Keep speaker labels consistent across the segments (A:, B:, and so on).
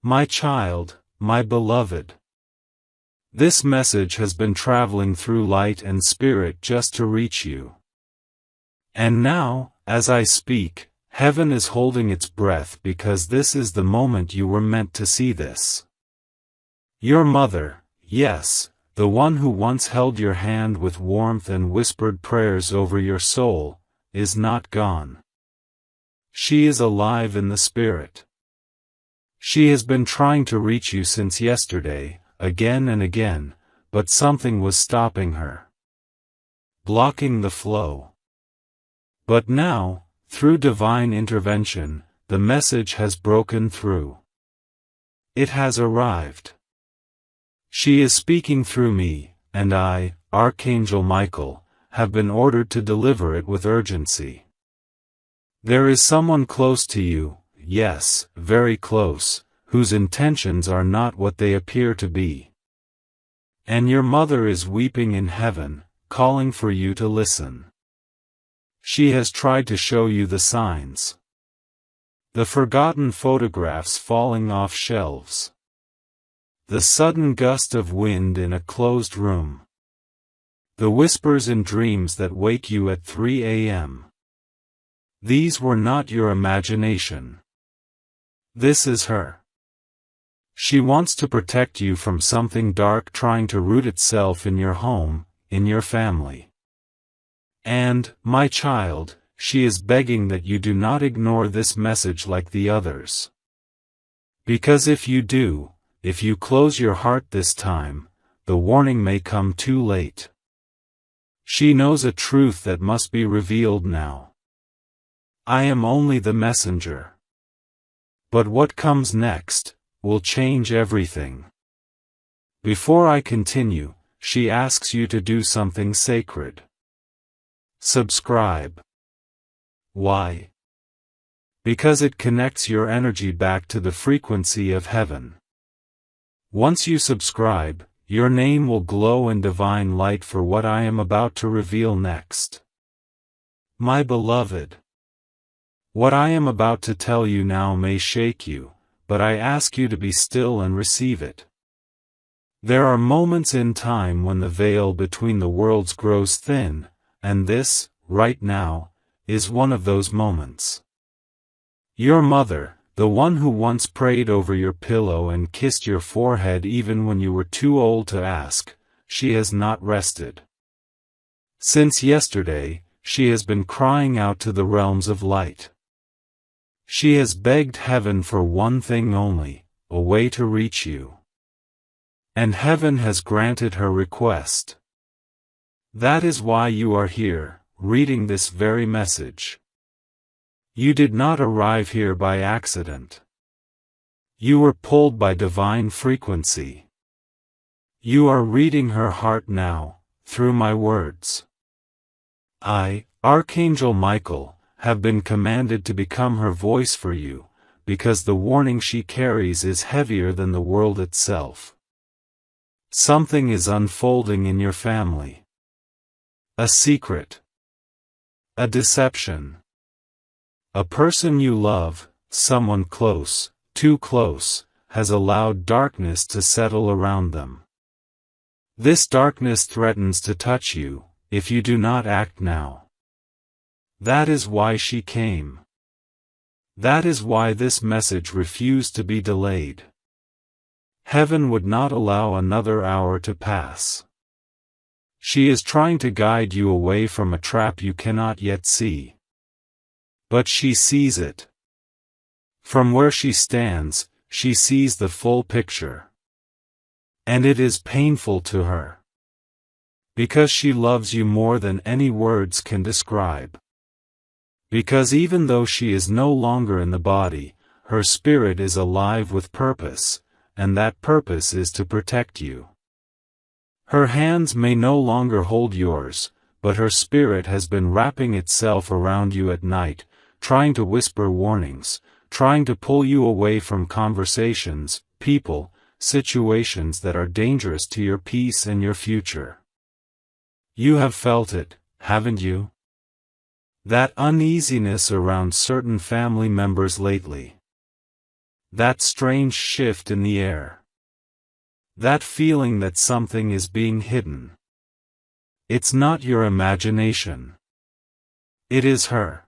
A: My child, my beloved. This message has been traveling through light and spirit just to reach you. And now, as I speak, heaven is holding its breath because this is the moment you were meant to see this. Your mother, yes, the one who once held your hand with warmth and whispered prayers over your soul, is not gone. She is alive in the spirit. She has been trying to reach you since yesterday, again and again, but something was stopping her. Blocking the flow. But now, through divine intervention, the message has broken through. It has arrived. She is speaking through me, and I, Archangel Michael, have been ordered to deliver it with urgency. There is someone close to you, yes, very close, whose intentions are not what they appear to be. And your mother is weeping in heaven, calling for you to listen. She has tried to show you the signs. The forgotten photographs falling off shelves. The sudden gust of wind in a closed room. The whispers in dreams that wake you at 3 a.m. These were not your imagination. This is her. She wants to protect you from something dark trying to root itself in your home, in your family. And, my child, she is begging that you do not ignore this message like the others. Because if you do, if you close your heart this time, the warning may come too late. She knows a truth that must be revealed now. I am only the messenger. But what comes next will change everything. Before I continue, she asks you to do something sacred. Subscribe. Why? Because it connects your energy back to the frequency of heaven. Once you subscribe, your name will glow in divine light for what I am about to reveal next. My beloved. What I am about to tell you now may shake you, but I ask you to be still and receive it. There are moments in time when the veil between the worlds grows thin, and this, right now, is one of those moments. Your mother, the one who once prayed over your pillow and kissed your forehead even when you were too old to ask, she has not rested. Since yesterday, she has been crying out to the realms of light. She has begged heaven for one thing only, a way to reach you. And heaven has granted her request. That is why you are here, reading this very message. You did not arrive here by accident. You were pulled by divine frequency. You are reading her heart now, through my words. I, Archangel Michael, have been commanded to become her voice for you, because the warning she carries is heavier than the world itself. Something is unfolding in your family. A secret. A deception. A person you love, someone close, too close, has allowed darkness to settle around them. This darkness threatens to touch you, if you do not act now. That is why she came. That is why this message refused to be delayed. Heaven would not allow another hour to pass. She is trying to guide you away from a trap you cannot yet see. But she sees it. From where she stands, she sees the full picture. And it is painful to her. Because she loves you more than any words can describe. Because even though she is no longer in the body, her spirit is alive with purpose, and that purpose is to protect you. Her hands may no longer hold yours, but her spirit has been wrapping itself around you at night, trying to whisper warnings, trying to pull you away from conversations, people, situations that are dangerous to your peace and your future. You have felt it, haven't you? That uneasiness around certain family members lately. That strange shift in the air. That feeling that something is being hidden. It's not your imagination. It is her.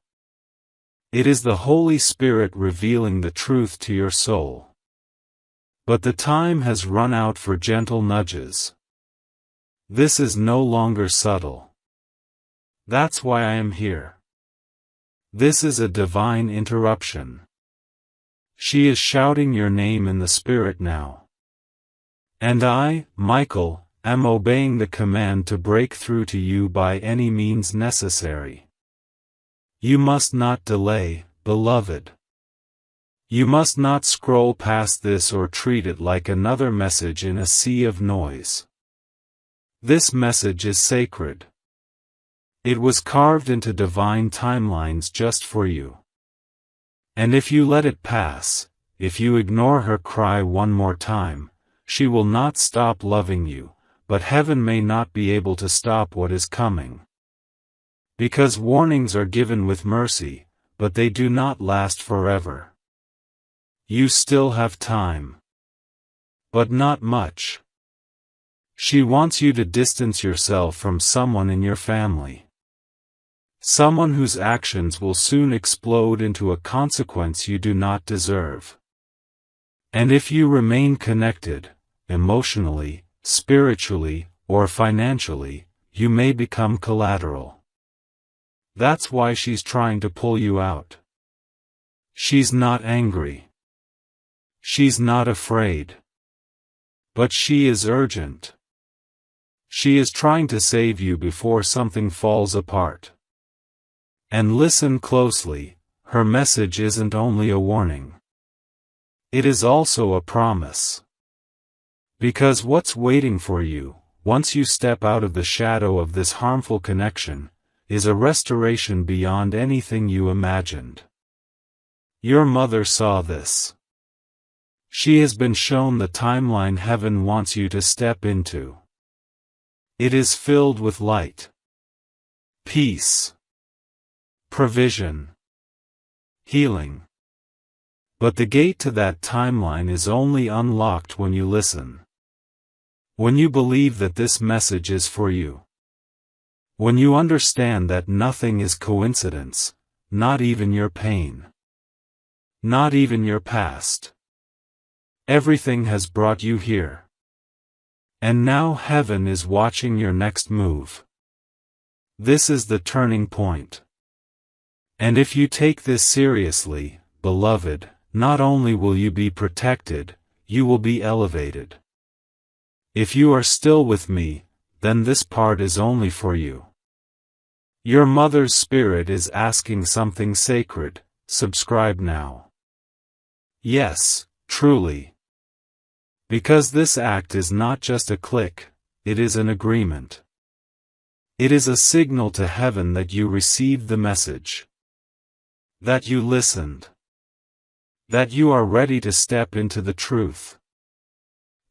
A: It is the Holy Spirit revealing the truth to your soul. But the time has run out for gentle nudges. This is no longer subtle. That's why I am here. This is a divine interruption. She is shouting your name in the Spirit now. And I, Michael, am obeying the command to break through to you by any means necessary. You must not delay, beloved. You must not scroll past this or treat it like another message in a sea of noise. This message is sacred. It was carved into divine timelines just for you. And if you let it pass, if you ignore her cry one more time, she will not stop loving you, but heaven may not be able to stop what is coming. Because warnings are given with mercy, but they do not last forever. You still have time. But not much. She wants you to distance yourself from someone in your family. Someone whose actions will soon explode into a consequence you do not deserve. And if you remain connected, emotionally, spiritually, or financially, you may become collateral. That's why she's trying to pull you out. She's not angry. She's not afraid. But she is urgent. She is trying to save you before something falls apart. And listen closely, her message isn't only a warning. It is also a promise. Because what's waiting for you, once you step out of the shadow of this harmful connection, is a restoration beyond anything you imagined. Your mother saw this. She has been shown the timeline heaven wants you to step into. It is filled with light, peace, provision, healing. But the gate to that timeline is only unlocked when you listen. When you believe that this message is for you. When you understand that nothing is coincidence, not even your pain. Not even your past. Everything has brought you here. And now heaven is watching your next move. This is the turning point. And if you take this seriously, beloved, not only will you be protected, you will be elevated. If you are still with me, then this part is only for you. Your mother's spirit is asking something sacred. Subscribe now. Yes, truly. Because this act is not just a click, it is an agreement. It is a signal to heaven that you received the message. That you listened. That you are ready to step into the truth.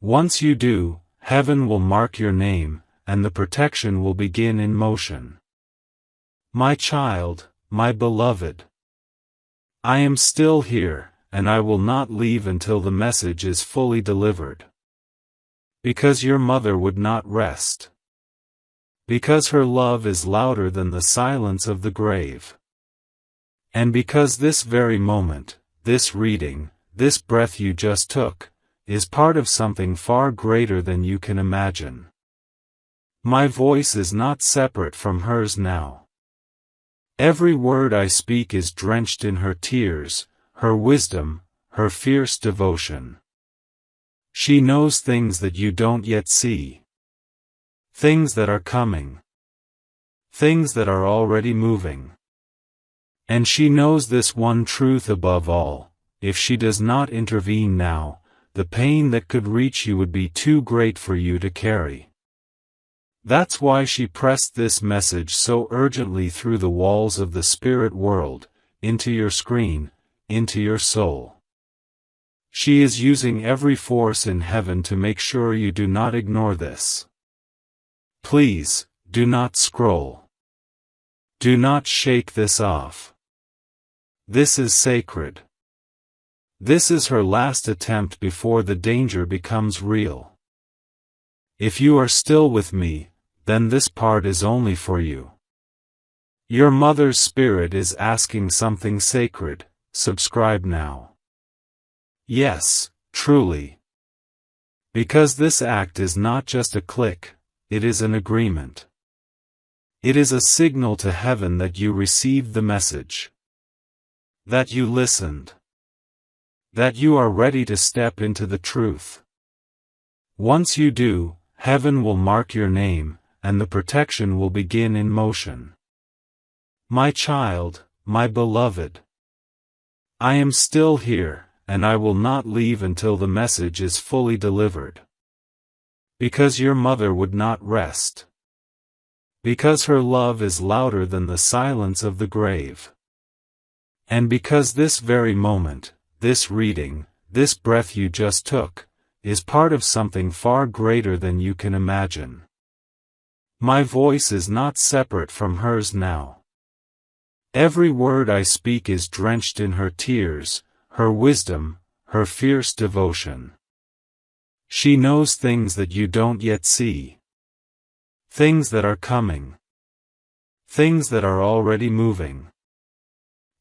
A: Once you do, heaven will mark your name, and the protection will begin in motion. My child, my beloved. I am still here, and I will not leave until the message is fully delivered. Because your mother would not rest. Because her love is louder than the silence of the grave. And because this very moment, this reading, this breath you just took, is part of something far greater than you can imagine. My voice is not separate from hers now. Every word I speak is drenched in her tears, her wisdom, her fierce devotion. She knows things that you don't yet see. Things that are coming. Things that are already moving. And she knows this one truth above all: if she does not intervene now, the pain that could reach you would be too great for you to carry. That's why she pressed this message so urgently through the walls of the spirit world, into your screen, into your soul. She is using every force in heaven to make sure you do not ignore this. Please, do not scroll. Do not shake this off. This is sacred. This is her last attempt before the danger becomes real. If you are still with me, then this part is only for you. Your mother's spirit is asking something sacred. Subscribe now. Yes, truly. Because this act is not just a click, it is an agreement. It is a signal to heaven that you received the message. That you listened. That you are ready to step into the truth. Once you do, heaven will mark your name, and the protection will begin in motion. My child, my beloved. I am still here, and I will not leave until the message is fully delivered. Because your mother would not rest. Because her love is louder than the silence of the grave. And because this very moment, this reading, this breath you just took, is part of something far greater than you can imagine. My voice is not separate from hers now. Every word I speak is drenched in her tears, her wisdom, her fierce devotion. She knows things that you don't yet see. Things that are coming. Things that are already moving.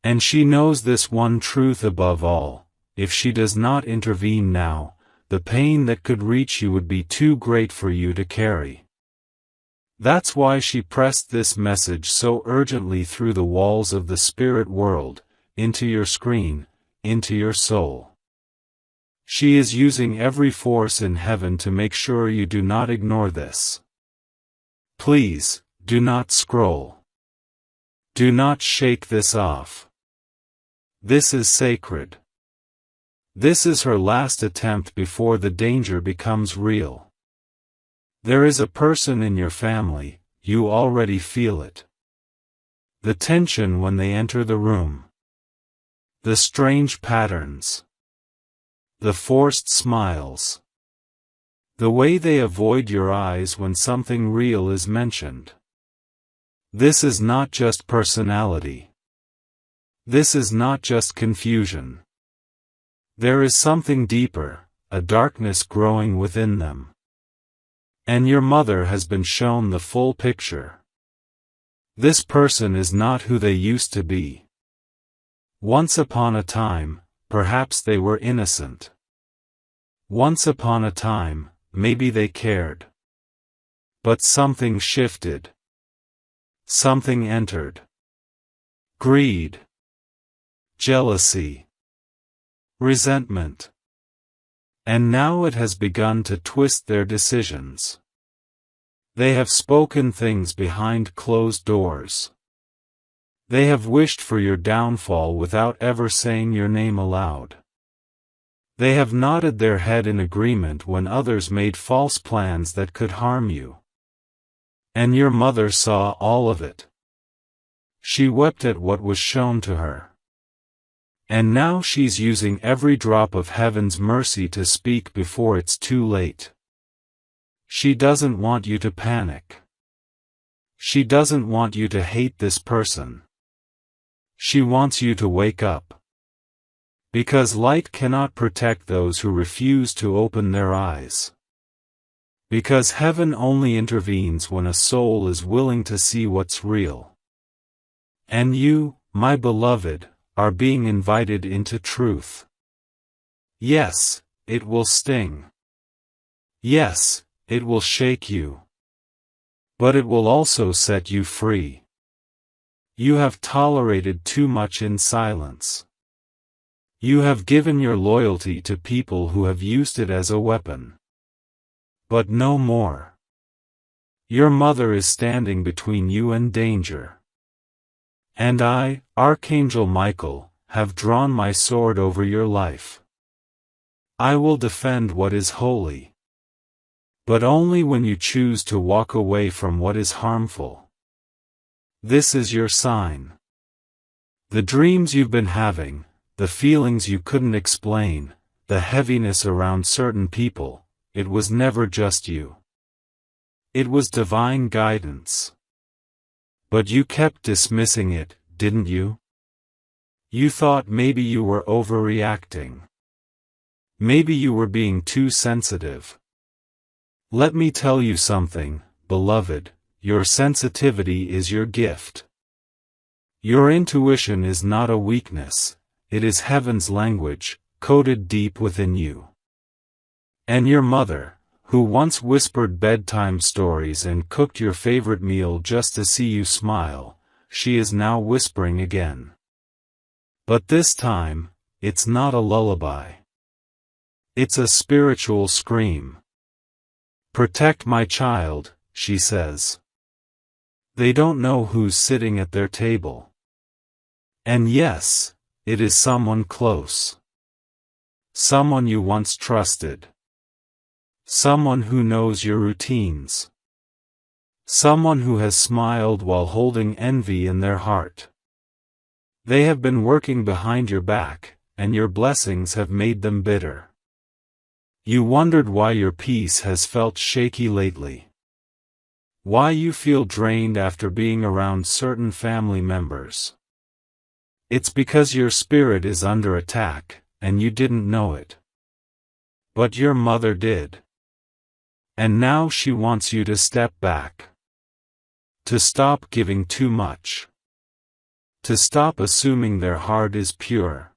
A: And she knows this one truth above all: if she does not intervene now, the pain that could reach you would be too great for you to carry. That's why she pressed this message so urgently through the walls of the spirit world, into your screen, into your soul. She is using every force in heaven to make sure you do not ignore this. Please, do not scroll. Do not shake this off. This is sacred. This is her last attempt before the danger becomes real. There is a person in your family, you already feel it. The tension when they enter the room. The strange patterns. The forced smiles. The way they avoid your eyes when something real is mentioned. This is not just personality. This is not just confusion. There is something deeper, a darkness growing within them. And your mother has been shown the full picture. This person is not who they used to be. Once upon a time, perhaps they were innocent. Once upon a time, maybe they cared. But something shifted. Something entered. Greed. Jealousy. Resentment. And now it has begun to twist their decisions. They have spoken things behind closed doors. They have wished for your downfall without ever saying your name aloud. They have nodded their head in agreement when others made false plans that could harm you. And your mother saw all of it. She wept at what was shown to her. And now she's using every drop of heaven's mercy to speak before it's too late. She doesn't want you to panic. She doesn't want you to hate this person. She wants you to wake up. Because light cannot protect those who refuse to open their eyes. Because heaven only intervenes when a soul is willing to see what's real. And you, my beloved, are being invited into truth. Yes, it will sting. Yes, it will shake you. But it will also set you free. You have tolerated too much in silence. You have given your loyalty to people who have used it as a weapon. But no more. Your mother is standing between you and danger. And I, Archangel Michael, have drawn my sword over your life. I will defend what is holy. But only when you choose to walk away from what is harmful. This is your sign. The dreams you've been having, the feelings you couldn't explain, the heaviness around certain people, it was never just you. It was divine guidance. But you kept dismissing it, didn't you? You thought maybe you were overreacting. Maybe you were being too sensitive. Let me tell you something, beloved, your sensitivity is your gift. Your intuition is not a weakness, it is heaven's language, coded deep within you. And your mother, who once whispered bedtime stories and cooked your favorite meal just to see you smile, she is now whispering again. But this time, it's not a lullaby. It's a spiritual scream. Protect my child, she says. They don't know who's sitting at their table. And yes, it is someone close. Someone you once trusted. Someone who knows your routines. Someone who has smiled while holding envy in their heart. They have been working behind your back, and your blessings have made them bitter. You wondered why your peace has felt shaky lately. Why you feel drained after being around certain family members. It's because your spirit is under attack, and you didn't know it. But your mother did. And now she wants you to step back. To stop giving too much. To stop assuming their heart is pure.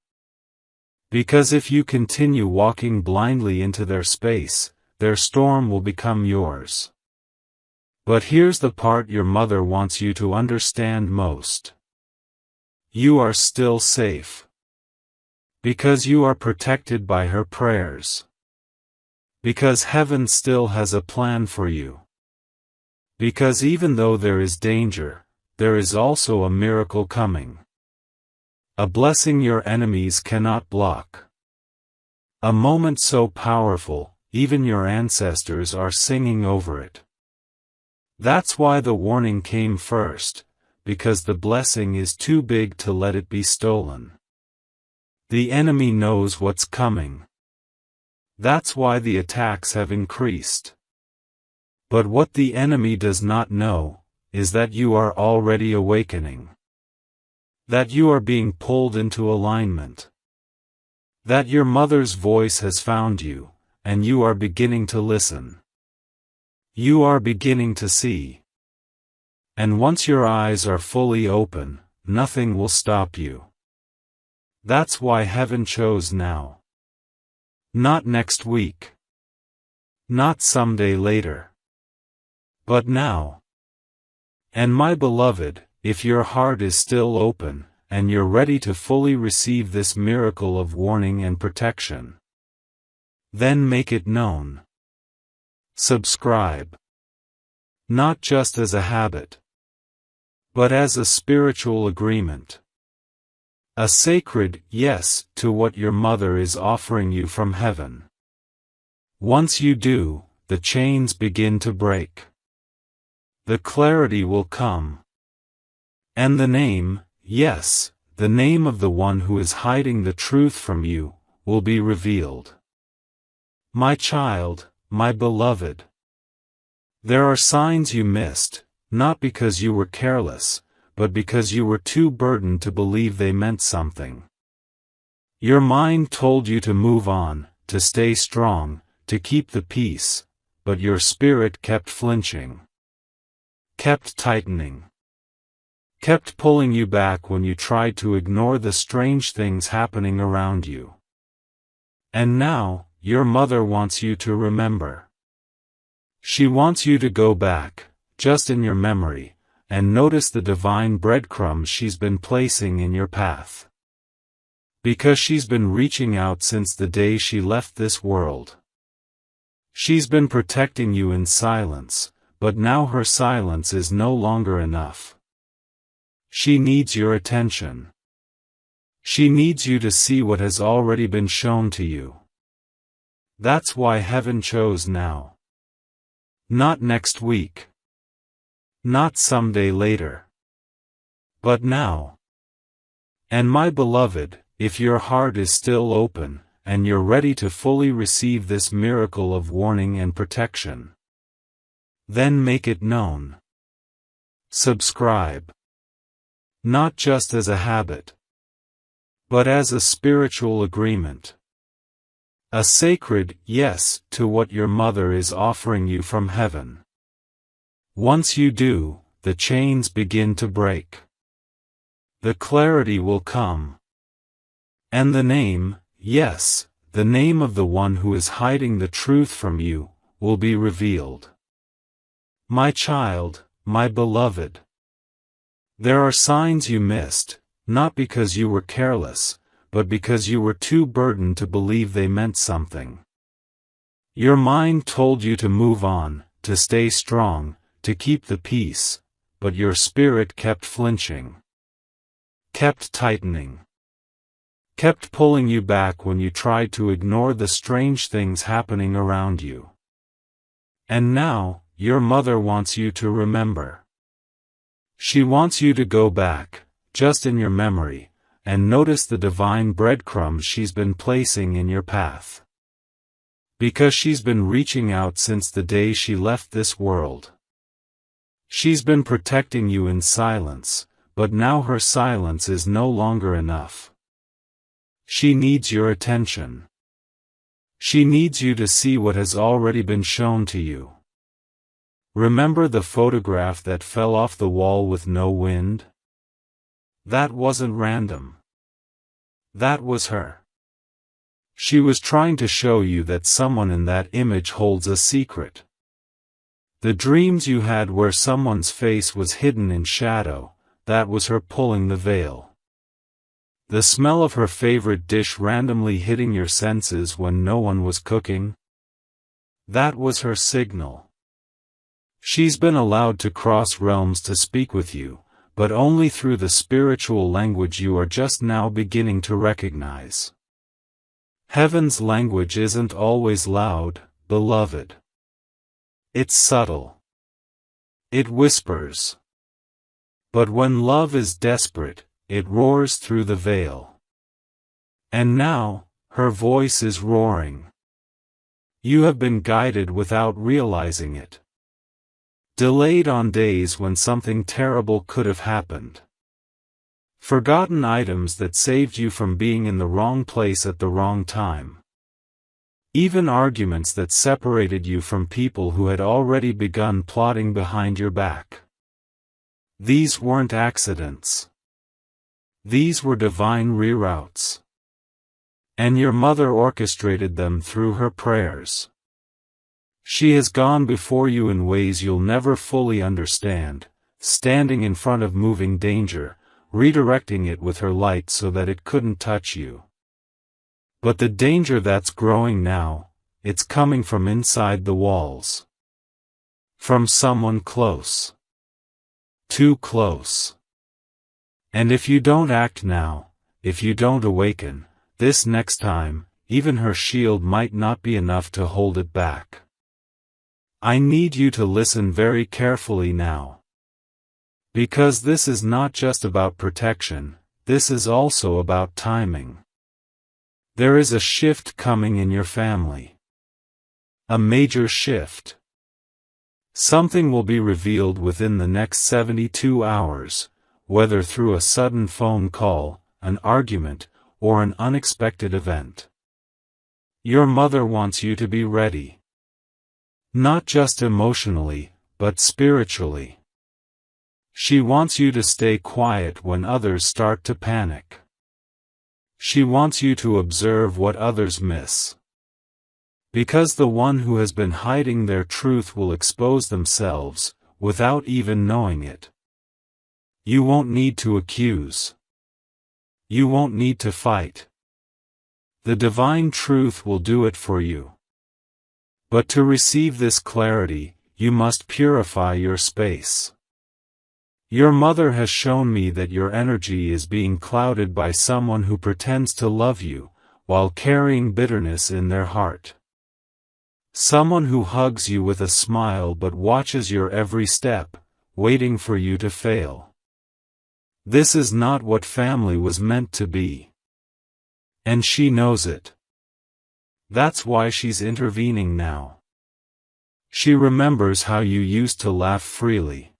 A: Because if you continue walking blindly into their space, their storm will become yours. But here's the part your mother wants you to understand most. You are still safe. Because you are protected by her prayers. Because heaven still has a plan for you. Because even though there is danger, there is also a miracle coming. A blessing your enemies cannot block. A moment so powerful, even your ancestors are singing over it. That's why the warning came first, because the blessing is too big to let it be stolen. The enemy knows what's coming. That's why the attacks have increased. But what the enemy does not know, is that you are already awakening. That you are being pulled into alignment. That your mother's voice has found you, and you are beginning to listen. You are beginning to see. And once your eyes are fully open, nothing will stop you. That's why heaven chose now. Not next week. Not someday later. But now. And my beloved, if your heart is still open, and you're ready to fully receive this miracle of warning and protection, then make it known. Subscribe. Not just as a habit, but as a spiritual agreement. A sacred yes to what your mother is offering you from heaven. Once you do, the chains begin to break. The clarity will come. And the name, yes, the name of the one who is hiding the truth from you, will be revealed. My child, my beloved. There are signs you missed, not because you were careless, but because you were too burdened to believe they meant something. Your mind told you to move on, to stay strong, to keep the peace, but your spirit kept flinching. Kept tightening. Kept pulling you back when you tried to ignore the strange things happening around you. And now, your mother wants you to remember. She wants you to go back, just in your memory, and notice the divine breadcrumbs she's been placing in your path. Because she's been reaching out since the day she left this world. She's been protecting you in silence, but now her silence is no longer enough. She needs your attention. She needs you to see what has already been shown to you. That's why heaven chose now. Not next week. Not someday later. But now. And my beloved, if your heart is still open, and you're ready to fully receive this miracle of warning and protection, then make it known. Subscribe. Not just as a habit, but as a spiritual agreement. A sacred yes to what your mother is offering you from heaven. Once you do, the chains begin to break. The clarity will come. And the name, yes, the name of the one who is hiding the truth from you, will be revealed. My child, my beloved. There are signs you missed, not because you were careless, but because you were too burdened to believe they meant something. Your mind told you to move on, to stay strong, to keep the peace, but your spirit kept flinching. Kept tightening. Kept pulling you back when you tried to ignore the strange things happening around you. And now, your mother wants you to remember. She wants you to go back, just in your memory, and notice the divine breadcrumbs she's been placing in your path. Because she's been reaching out since the day she left this world. She's been protecting you in silence, but now her silence is no longer enough. She needs your attention. She needs you to see what has already been shown to you. Remember the photograph that fell off the wall with no wind? That wasn't random. That was her. She was trying to show you that someone in that image holds a secret. The dreams you had where someone's face was hidden in shadow, that was her pulling the veil. The smell of her favorite dish randomly hitting your senses when no one was cooking? That was her signal. She's been allowed to cross realms to speak with you, but only through the spiritual language you are just now beginning to recognize. Heaven's language isn't always loud, beloved. It's subtle. It whispers. But when love is desperate, it roars through the veil. And now, her voice is roaring. You have been guided without realizing it. Delayed on days when something terrible could have happened. Forgotten items that saved you from being in the wrong place at the wrong time. Even arguments that separated you from people who had already begun plotting behind your back. These weren't accidents. These were divine reroutes. And your mother orchestrated them through her prayers. She has gone before you in ways you'll never fully understand, standing in front of moving danger, redirecting it with her light so that it couldn't touch you. But the danger that's growing now, it's coming from inside the walls. From someone close. Too close. And if you don't act now, if you don't awaken, this next time, even her shield might not be enough to hold it back. I need you to listen very carefully now. Because this is not just about protection, this is also about timing. There is a shift coming in your family. A major shift. Something will be revealed within the next 72 hours, whether through a sudden phone call, an argument, or an unexpected event. Your mother wants you to be ready. Not just emotionally, but spiritually. She wants you to stay quiet when others start to panic. She wants you to observe what others miss. Because the one who has been hiding their truth will expose themselves, without even knowing it. You won't need to accuse. You won't need to fight. The divine truth will do it for you. But to receive this clarity, you must purify your space. Your mother has shown me that your energy is being clouded by someone who pretends to love you, while carrying bitterness in their heart. Someone who hugs you with a smile but watches your every step, waiting for you to fail. This is not what family was meant to be. And she knows it. That's why she's intervening now. She remembers how you used to laugh freely.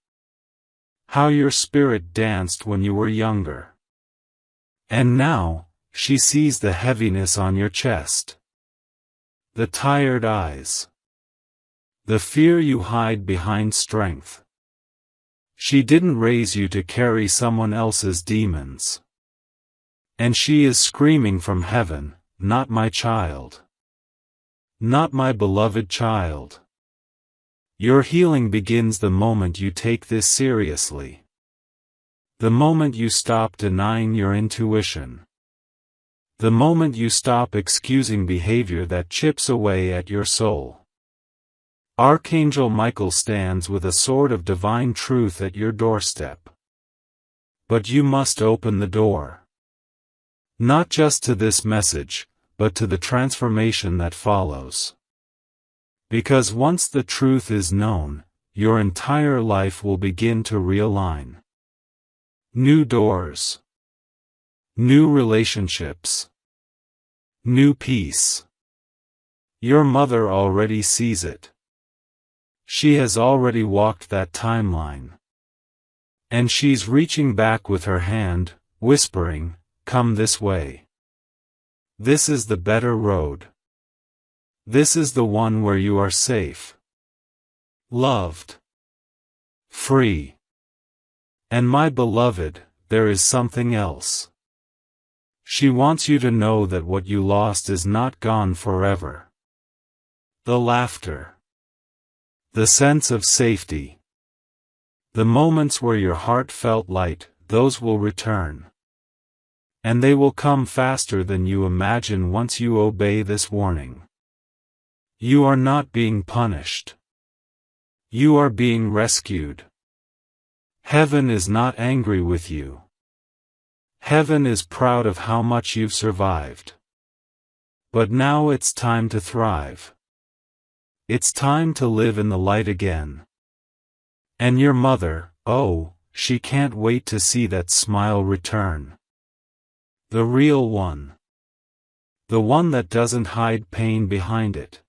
A: How your spirit danced when you were younger. And now, she sees the heaviness on your chest. The tired eyes. The fear you hide behind strength. She didn't raise you to carry someone else's demons. And she is screaming from heaven, "Not my child. Not my beloved child." Your healing begins the moment you take this seriously. The moment you stop denying your intuition. The moment you stop excusing behavior that chips away at your soul. Archangel Michael stands with a sword of divine truth at your doorstep. But you must open the door. Not just to this message, but to the transformation that follows. Because once the truth is known, your entire life will begin to realign. New doors. New relationships. New peace. Your mother already sees it. She has already walked that timeline. And she's reaching back with her hand, whispering, "Come this way. This is the better road. This is the one where you are safe. Loved. Free. And my beloved, there is something else. She wants you to know that what you lost is not gone forever. The laughter. The sense of safety. The moments where your heart felt light, those will return. And they will come faster than you imagine once you obey this warning. You are not being punished. You are being rescued. Heaven is not angry with you. Heaven is proud of how much you've survived. But now it's time to thrive. It's time to live in the light again. And your mother, oh, she can't wait to see that smile return. The real one. The one that doesn't hide pain behind it.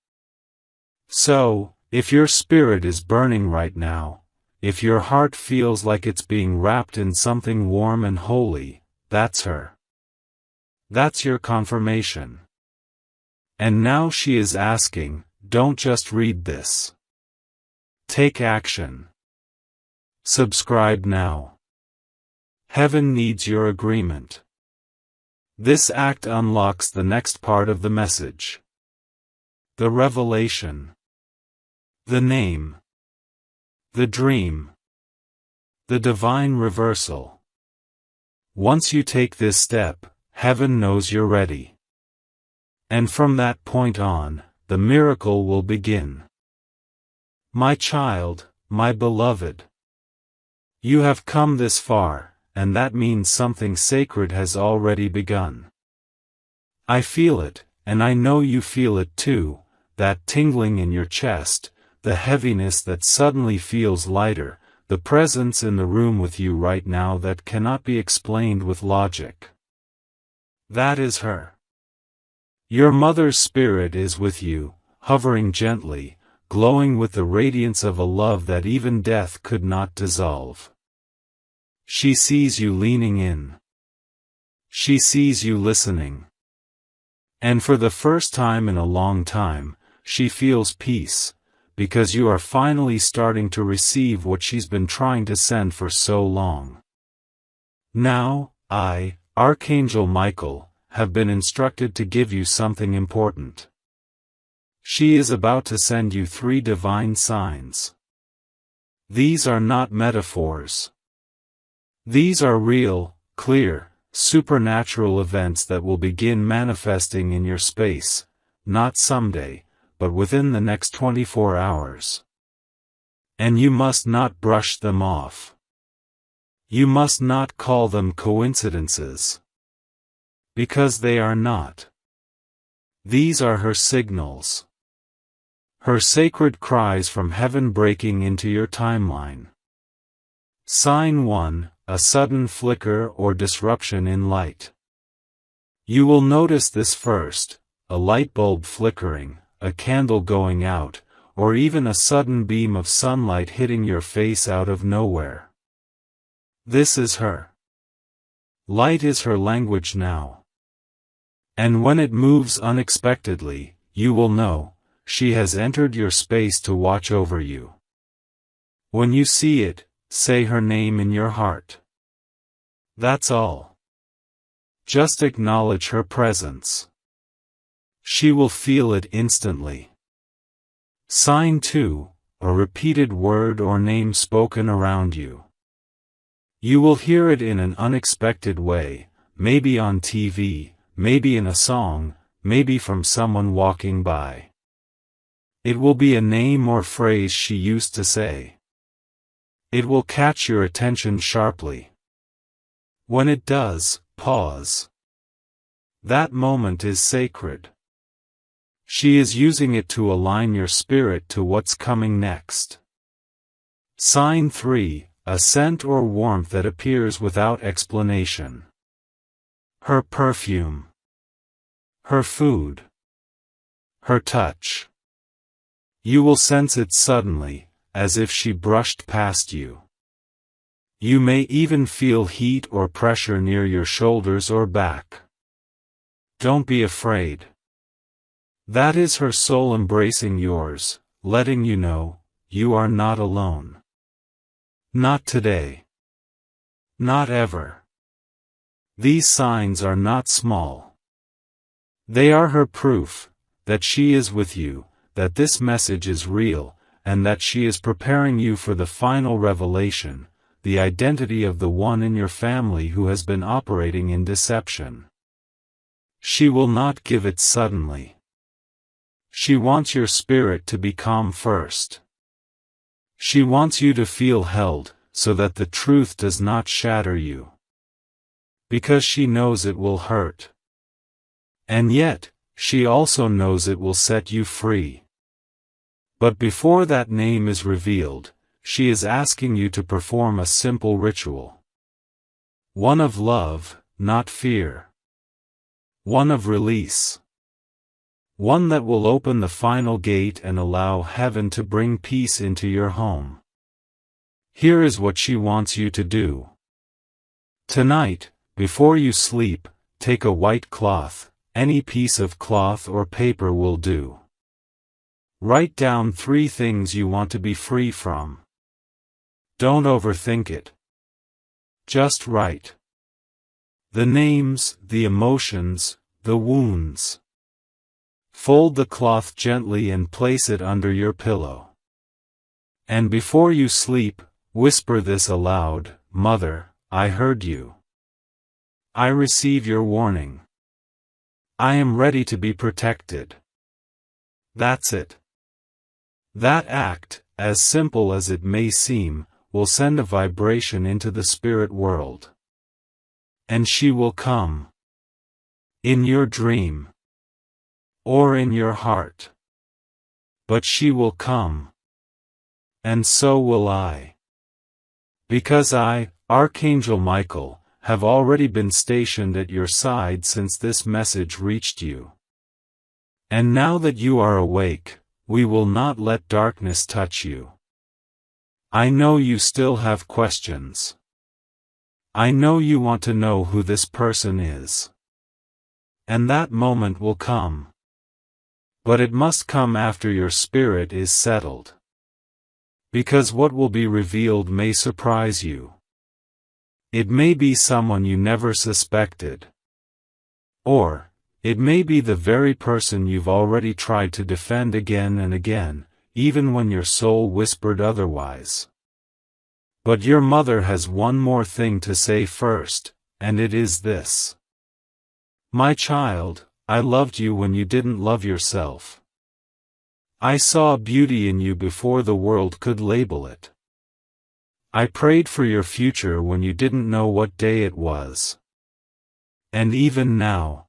A: So, if your spirit is burning right now, if your heart feels like it's being wrapped in something warm and holy, that's her. That's your confirmation. And now she is asking, don't just read this. Take action. Subscribe now. Heaven needs your agreement. This act unlocks the next part of the message. The revelation. The name. The dream. The divine reversal. Once you take this step, heaven knows you're ready. And from that point on, the miracle will begin. My child, my beloved. You have come this far, and that means something sacred has already begun. I feel it, and I know you feel it too, that tingling in your chest, the heaviness that suddenly feels lighter, the presence in the room with you right now that cannot be explained with logic. That is her. Your mother's spirit is with you, hovering gently, glowing with the radiance of a love that even death could not dissolve. She sees you leaning in. She sees you listening. And for the first time in a long time, she feels peace, because you are finally starting to receive what she's been trying to send for so long. Now, I, Archangel Michael, have been instructed to give you something important. She is about to send you 3 divine signs. These are not metaphors. These are real, clear, supernatural events that will begin manifesting in your space, not someday, but within the next 24 hours. And you must not brush them off. You must not call them coincidences. Because they are not. These are her signals. Her sacred cries from heaven breaking into your timeline. Sign 1, a sudden flicker or disruption in light. You will notice this first, a light bulb flickering, a candle going out, or even a sudden beam of sunlight hitting your face out of nowhere. This is her. Light is her language now. And when it moves unexpectedly, you will know, she has entered your space to watch over you. When you see it, say her name in your heart. That's all. Just acknowledge her presence. She will feel it instantly. Sign 2, a repeated word or name spoken around you. You will hear it in an unexpected way, maybe on TV, maybe in a song, maybe from someone walking by. It will be a name or phrase she used to say. It will catch your attention sharply. When it does, pause. That moment is sacred. She is using it to align your spirit to what's coming next. Sign 3, a scent or warmth that appears without explanation. Her perfume. Her food. Her touch. You will sense it suddenly, as if she brushed past you. You may even feel heat or pressure near your shoulders or back. Don't be afraid. That is her soul embracing yours, letting you know, you are not alone. Not today. Not ever. These signs are not small. They are her proof, that she is with you, that this message is real, and that she is preparing you for the final revelation, the identity of the one in your family who has been operating in deception. She will not give it suddenly. She wants your spirit to be calm first. She wants you to feel held, so that the truth does not shatter you. Because she knows it will hurt. And yet, she also knows it will set you free. But before that name is revealed, she is asking you to perform a simple ritual. One of love, not fear. One of release. One that will open the final gate and allow heaven to bring peace into your home. Here is what she wants you to do. Tonight, before you sleep, take a white cloth, any piece of cloth or paper will do. Write down 3 things you want to be free from. Don't overthink it. Just write. The names, the emotions, the wounds. Fold the cloth gently and place it under your pillow. And before you sleep, whisper this aloud, Mother, I heard you. I receive your warning. I am ready to be protected. That's it. That act, as simple as it may seem, will send a vibration into the spirit world. And she will come. In your dream. Or in your heart. But she will come. And so will I. Because I, Archangel Michael, have already been stationed at your side since this message reached you. And now that you are awake, we will not let darkness touch you. I know you still have questions. I know you want to know who this person is. And that moment will come. But it must come after your spirit is settled. Because what will be revealed may surprise you. It may be someone you never suspected. Or, it may be the very person you've already tried to defend again and again, even when your soul whispered otherwise. But your mother has one more thing to say first, and it is this. My child, I loved you when you didn't love yourself. I saw beauty in you before the world could label it. I prayed for your future when you didn't know what day it was. And even now,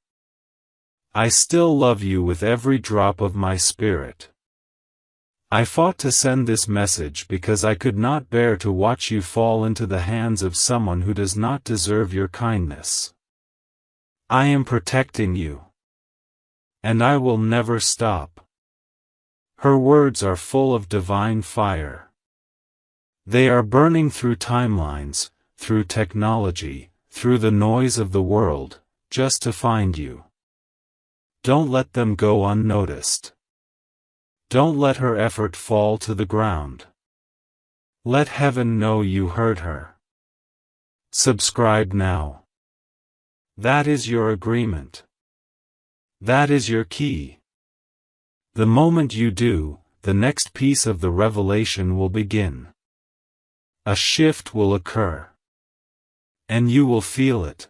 A: I still love you with every drop of my spirit. I fought to send this message because I could not bear to watch you fall into the hands of someone who does not deserve your kindness. I am protecting you. And I will never stop. Her words are full of divine fire. They are burning through timelines, through technology, through the noise of the world, just to find you. Don't let them go unnoticed. Don't let her effort fall to the ground. Let heaven know you heard her. Subscribe now. That is your agreement. That is your key. The moment you do, the next piece of the revelation will begin. A shift will occur. And you will feel it.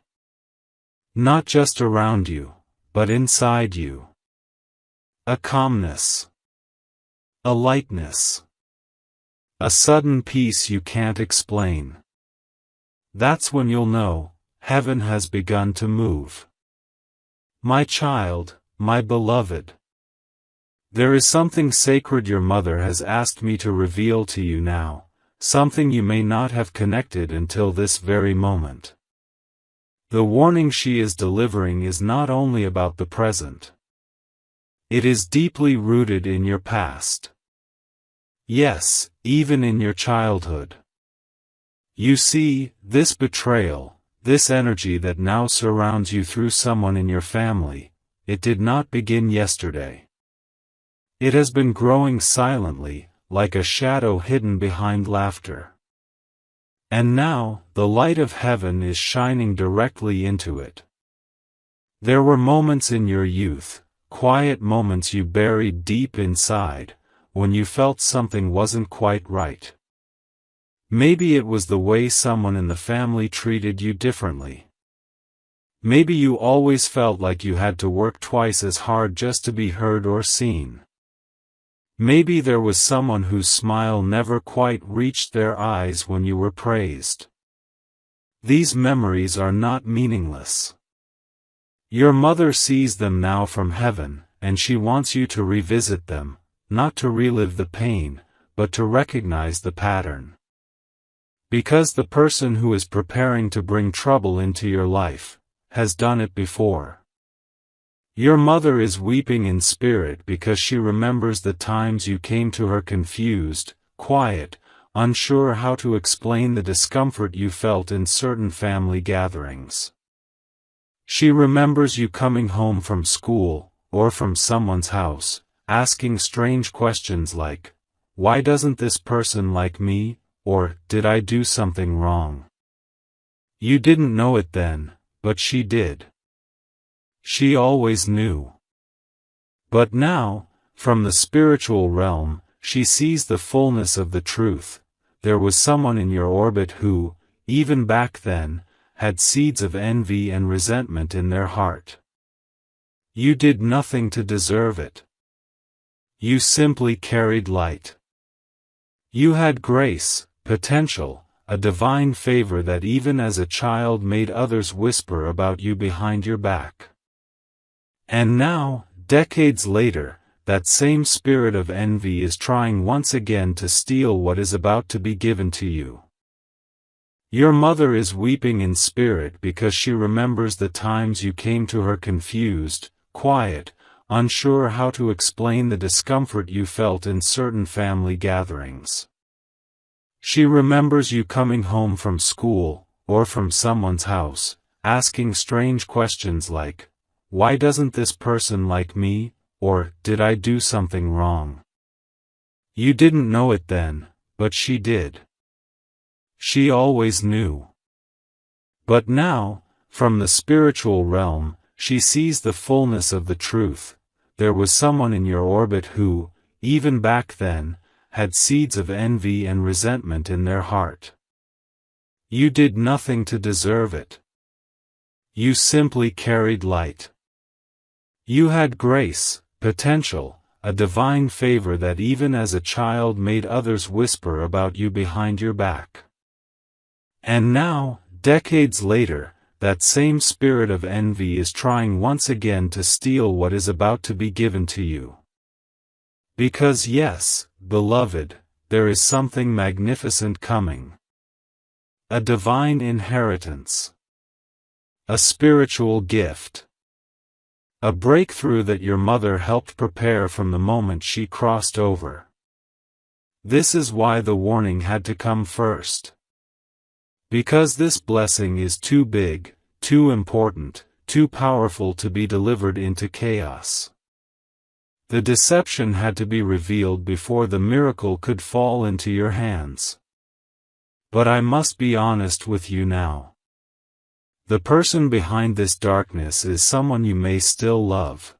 A: Not just around you, but inside you. A calmness. A lightness. A sudden peace you can't explain. That's when you'll know, heaven has begun to move. My child, my beloved. There is something sacred your mother has asked me to reveal to you now, something you may not have connected until this very moment. The warning she is delivering is not only about the present. It is deeply rooted in your past. Yes, even in your childhood. You see, this betrayal, this energy that now surrounds you through someone in your family, it did not begin yesterday. It has been growing silently, like a shadow hidden behind laughter. And now, the light of heaven is shining directly into it. There were moments in your youth, quiet moments you buried deep inside, when you felt something wasn't quite right. Maybe it was the way someone in the family treated you differently. Maybe you always felt like you had to work twice as hard just to be heard or seen. Maybe there was someone whose smile never quite reached their eyes when you were praised. These memories are not meaningless. Your mother sees them now from heaven, and she wants you to revisit them, not to relive the pain, but to recognize the pattern. Because the person who is preparing to bring trouble into your life has done it before. Your mother is weeping in spirit because she remembers the times you came to her confused, quiet, unsure how to explain the discomfort you felt in certain family gatherings. She remembers you coming home from school, or from someone's house, asking strange questions like, "Why doesn't this person like me?" or "Did I do something wrong?" You didn't know it then, but she did. She always knew. But now, from the spiritual realm, she sees the fullness of the truth. There was someone in your orbit who, even back then, had seeds of envy and resentment in their heart. You did nothing to deserve it. You simply carried light. You had grace, potential, a divine favor that even as a child made others whisper about you behind your back. And now, decades later, that same spirit of envy is trying once again to steal what is about to be given to you. Your mother is weeping in spirit because she remembers the times you came to her confused, quiet, unsure how to explain the discomfort you felt in certain family gatherings. She remembers you coming home from school, or from someone's house, asking strange questions like, "Why doesn't this person like me?" or "Did I do something wrong?" You didn't know it then, but she did. She always knew. But now, from the spiritual realm, she sees the fullness of the truth. There was someone in your orbit who, even back then, had seeds of envy and resentment in their heart. You did nothing to deserve it. You simply carried light. You had grace, potential, a divine favor that even as a child made others whisper about you behind your back. And now, decades later, that same spirit of envy is trying once again to steal what is about to be given to you. Because yes, beloved, there is something magnificent coming. A divine inheritance. A spiritual gift. A breakthrough that your mother helped prepare from the moment she crossed over. This is why the warning had to come first. Because this blessing is too big, too important, too powerful to be delivered into chaos. The deception had to be revealed before the miracle could fall into your hands. But I must be honest with you now. The person behind this darkness is someone you may still love.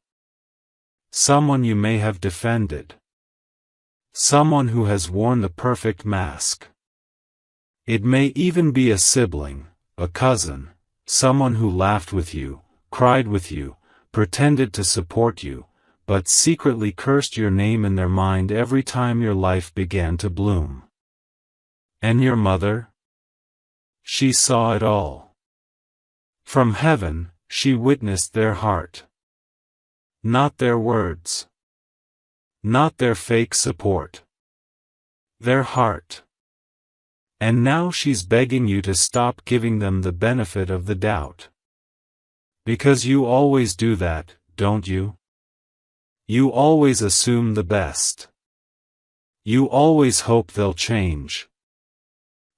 A: Someone you may have defended. Someone who has worn the perfect mask. It may even be a sibling, a cousin, someone who laughed with you, cried with you, pretended to support you, but secretly cursed your name in their mind every time your life began to bloom. And your mother? She saw it all. From heaven, she witnessed their heart. Not their words. Not their fake support. Their heart. And now she's begging you to stop giving them the benefit of the doubt. Because you always do that, don't you? You always assume the best. You always hope they'll change.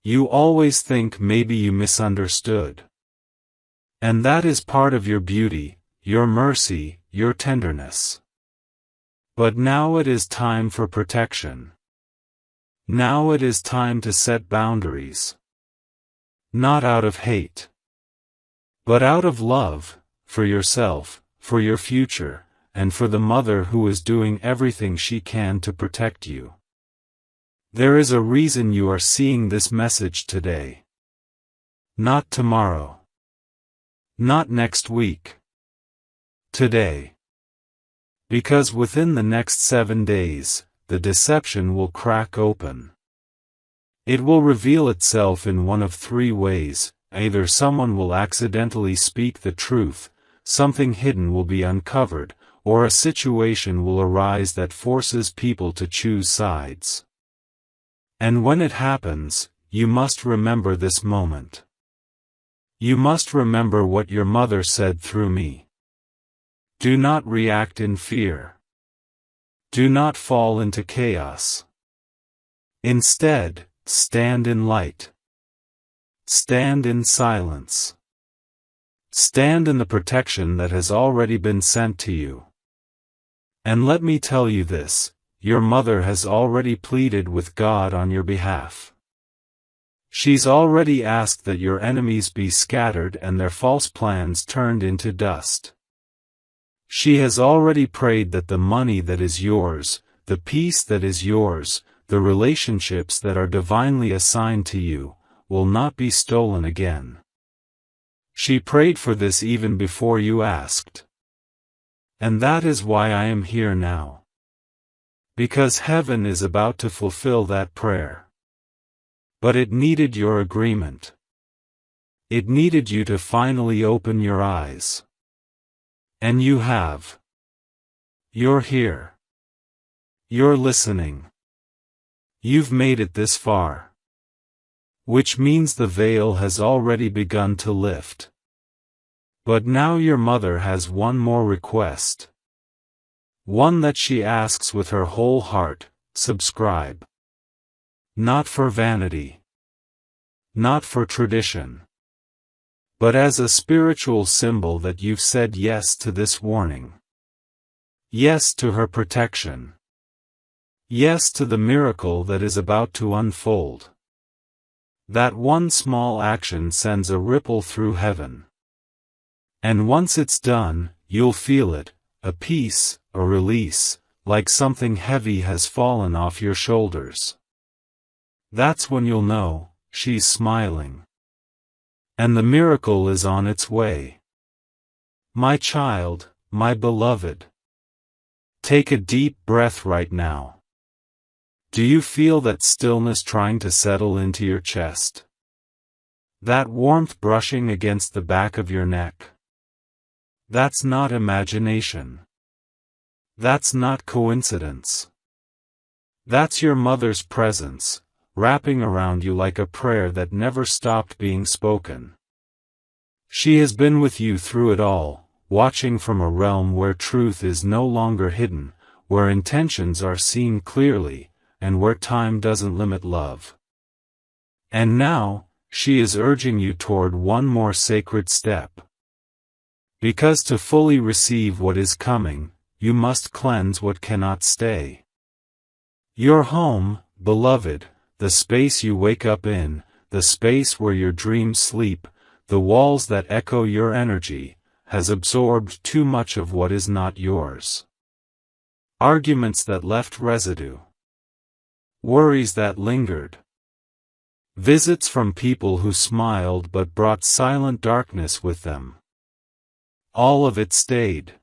A: You always think maybe you misunderstood. And that is part of your beauty, your mercy, your tenderness. But now it is time for protection. Now it is time to set boundaries. Not out of hate, but out of love, for yourself, for your future, and for the mother who is doing everything she can to protect you. There is a reason you are seeing this message today. Not tomorrow. Not next week. Today. Because within the next 7 days, the deception will crack open. It will reveal itself in one of 3 ways. Either someone will accidentally speak the truth, something hidden will be uncovered, or a situation will arise that forces people to choose sides. And when it happens, you must remember this moment. You must remember what your mother said through me. Do not react in fear. Do not fall into chaos. Instead, stand in light. Stand in silence. Stand in the protection that has already been sent to you. And let me tell you this, your mother has already pleaded with God on your behalf. She's already asked that your enemies be scattered and their false plans turned into dust. She has already prayed that the money that is yours, the peace that is yours, the relationships that are divinely assigned to you, will not be stolen again. She prayed for this even before you asked. And that is why I am here now. Because heaven is about to fulfill that prayer. But it needed your agreement. It needed you to finally open your eyes. And you have. You're here. You're listening. You've made it this far. Which means the veil has already begun to lift. But now your mother has one more request. One that she asks with her whole heart: subscribe. Not for vanity. Not for tradition. But as a spiritual symbol that you've said yes to this warning. Yes to her protection. Yes to the miracle that is about to unfold. That one small action sends a ripple through heaven. And once it's done, you'll feel it, a peace, a release, like something heavy has fallen off your shoulders. That's when you'll know, she's smiling. And the miracle is on its way. My child, my beloved. Take a deep breath right now. Do you feel that stillness trying to settle into your chest? That warmth brushing against the back of your neck? That's not imagination. That's not coincidence. That's your mother's presence, wrapping around you like a prayer that never stopped being spoken. She has been with you through it all, watching from a realm where truth is no longer hidden, where intentions are seen clearly, and where time doesn't limit love. And now, she is urging you toward one more sacred step. Because to fully receive what is coming, you must cleanse what cannot stay. Your home, beloved, the space you wake up in, the space where your dreams sleep, the walls that echo your energy, has absorbed too much of what is not yours. Arguments that left residue. Worries that lingered. Visits from people who smiled but brought silent darkness with them. All of it stayed.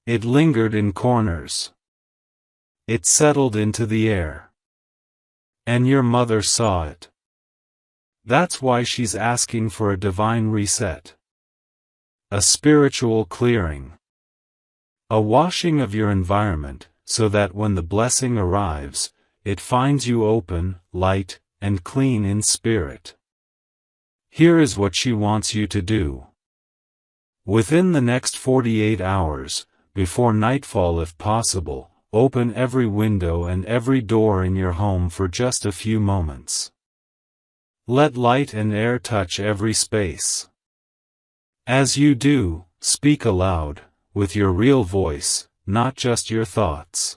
A: It lingered in corners. It settled into the air. And your mother saw it. That's why she's asking for a divine reset. A spiritual clearing. A washing of your environment, so that when the blessing arrives, it finds you open, light, and clean in spirit. Here is what she wants you to do. Within the next 48 hours, before nightfall if possible, open every window and every door in your home for just a few moments. Let light and air touch every space. As you do, speak aloud, with your real voice, not just your thoughts.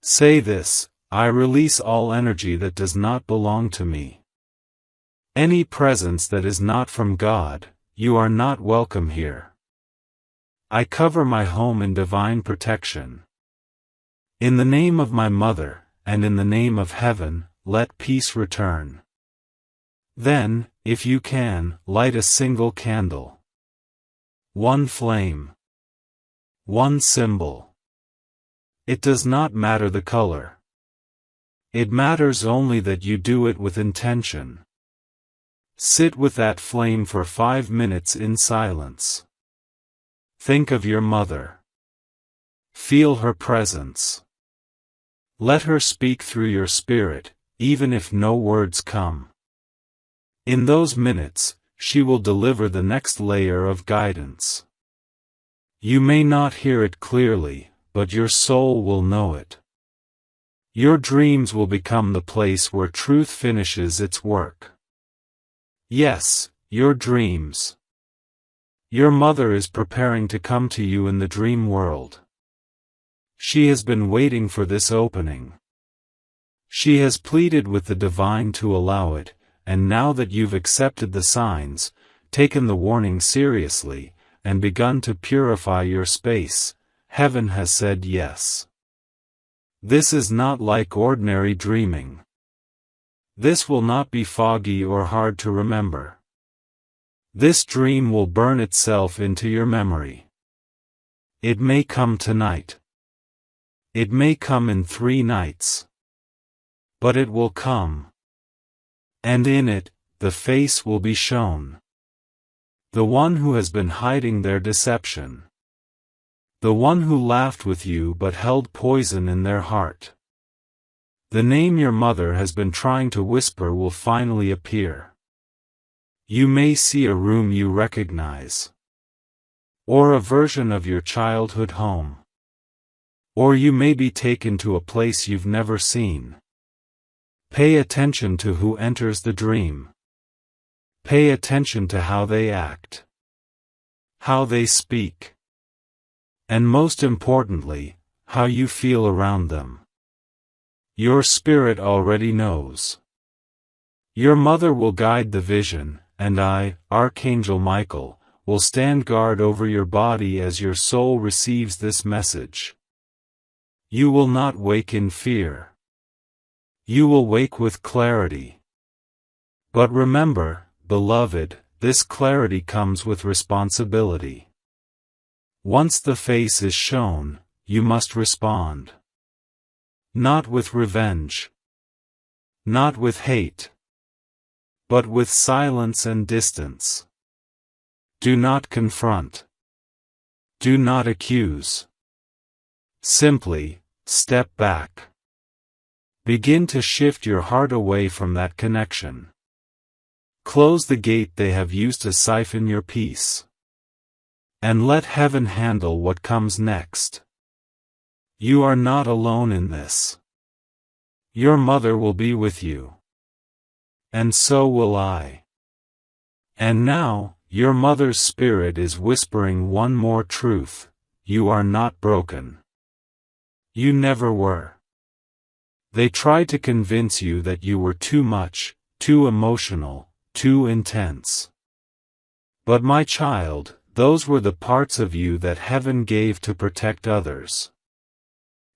A: Say this: I release all energy that does not belong to me. Any presence that is not from God, you are not welcome here. I cover my home in divine protection. In the name of my mother, and in the name of heaven, let peace return. Then, if you can, light a single candle. One flame. One symbol. It does not matter the color. It matters only that you do it with intention. Sit with that flame for 5 minutes in silence. Think of your mother. Feel her presence. Let her speak through your spirit, even if no words come. In those minutes, she will deliver the next layer of guidance. You may not hear it clearly, but your soul will know it. Your dreams will become the place where truth finishes its work. Yes, your dreams. Your mother is preparing to come to you in the dream world. She has been waiting for this opening. She has pleaded with the divine to allow it, and now that you've accepted the signs, taken the warning seriously, and begun to purify your space, heaven has said yes. This is not like ordinary dreaming. This will not be foggy or hard to remember. This dream will burn itself into your memory. It may come tonight. It may come in 3 nights. But it will come. And in it, the face will be shown. The one who has been hiding their deception. The one who laughed with you but held poison in their heart. The name your mother has been trying to whisper will finally appear. You may see a room you recognize. Or a version of your childhood home. Or you may be taken to a place you've never seen. Pay attention to who enters the dream. Pay attention to how they act. How they speak. And most importantly, how you feel around them. Your spirit already knows. Your mother will guide the vision, and I, Archangel Michael, will stand guard over your body as your soul receives this message. You will not wake in fear. You will wake with clarity. But remember, beloved, this clarity comes with responsibility. Once the face is shown, you must respond. Not with revenge. Not with hate. But with silence and distance. Do not confront. Do not accuse. Simply, step back. Begin to shift your heart away from that connection. Close the gate they have used to siphon your peace. And let heaven handle what comes next. You are not alone in this. Your mother will be with you. And so will I. And now, your mother's spirit is whispering one more truth: you are not broken. You never were. They tried to convince you that you were too much, too emotional, too intense. But my child, those were the parts of you that heaven gave to protect others.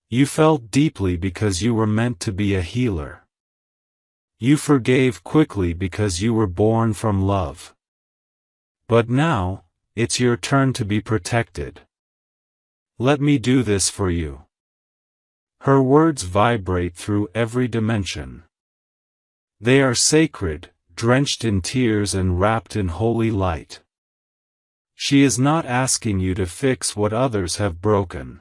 A: You felt deeply because you were meant to be a healer. You forgave quickly because you were born from love. But now, it's your turn to be protected. Let me do this for you. Her words vibrate through every dimension. They are sacred, drenched in tears and wrapped in holy light. She is not asking you to fix what others have broken.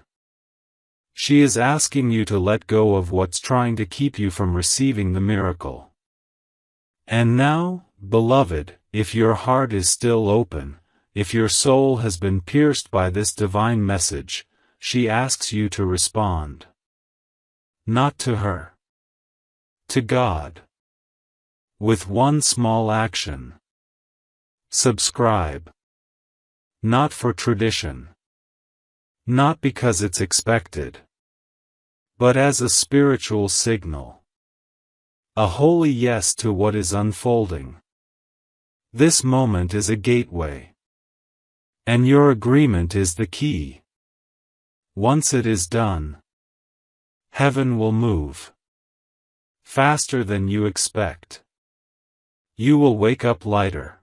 A: She is asking you to let go of what's trying to keep you from receiving the miracle. And now, beloved, if your heart is still open, if your soul has been pierced by this divine message, she asks you to respond. Not to her. To God. With one small action. Subscribe. Not for tradition. Not because it's expected. But as a spiritual signal. A holy yes to what is unfolding. This moment is a gateway. And your agreement is the key. Once it is done, heaven will move. Faster than you expect. You will wake up lighter.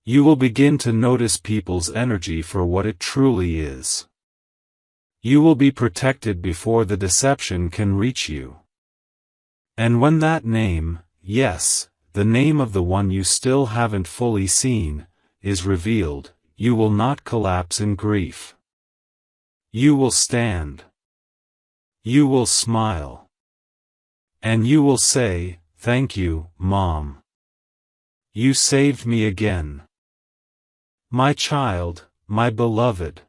A: You will begin to notice people's energy for what it truly is. You will be protected before the deception can reach you. And when that name, yes, the name of the one you still haven't fully seen, is revealed, you will not collapse in grief. You will stand. You will smile. And you will say, "Thank you, Mom. You saved me again. My child, my beloved."